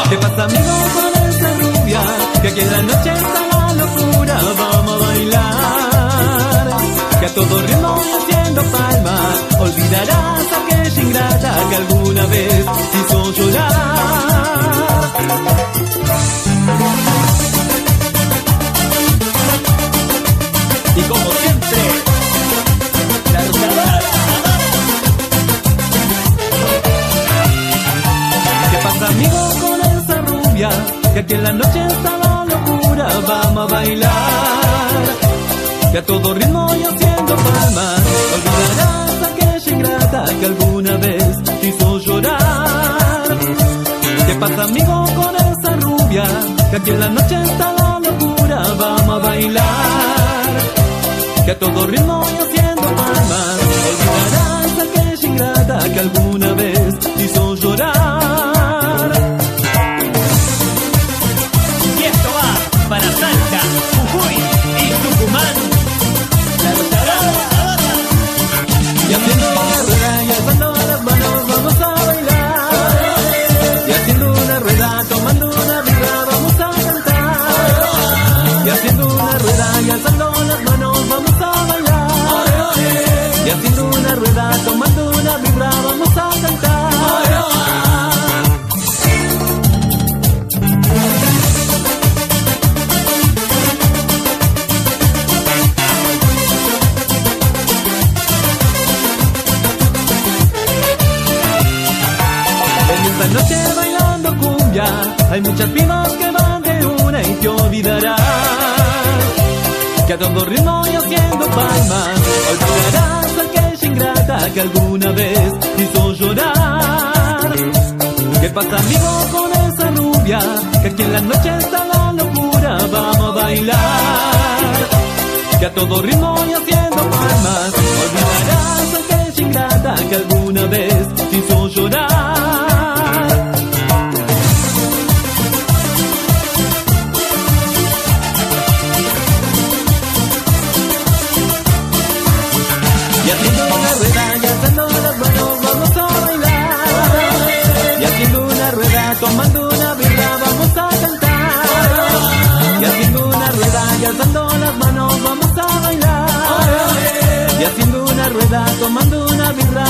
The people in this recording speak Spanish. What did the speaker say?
¿Qué pasa, amigo, con esa rubia? Que aquí en la noche está la locura. Vamos a bailar, que a todo ritmo y haciendo palmas olvidarás a aquella ingrata que alguna vez hizo llorar. Y como siempre, la rosada. ¿Qué pasa, amigo, con esa rubia? Que aquí en la noche está la locura. Vamos a bailar, que a todo ritmo y haciendo palmas olvidarás a aquella ingrata que alguna vez te hizo llorar. ¿Qué pasa, amigo, con esa rubia? Que aquí en la noche está la locura. Vamos a bailar, que a todo ritmo y haciendo palmas olvidarás a aquella ingrata que alguna vez te hizo llorar. Y esto va para Salta, Jujuy y Tucumán. La rosada. Y haciendo una rueda y alzando las manos vamos a bailar. Y haciendo una rueda, tomando una birra vamos a cantar. Y haciendo una rueda y alzando las manos vamos a bailar. Y haciendo una rueda, tomando una birra vamos a cantar. En esta noche bailando cumbia hay muchas pibas que van de una y te olvidarás, que a todo ritmo y haciendo palmas olvidarás a aquella ingrata que alguna vez te hizo llorar. ¿Qué pasa, amigo, con esa rubia? Que aquí en la noche está la locura. Vamos a bailar, que a todo ritmo y haciendo palmas olvidarás a aquella ingrata que alguna vez te hizo llorar. Y haciendo una rueda y alzando las manos vamos a bailar. Y haciendo una rueda, tomando una birra vamos a cantar. Y haciendo una rueda y alzando las manos vamos a bailar. Y haciendo una rueda, tomando una birra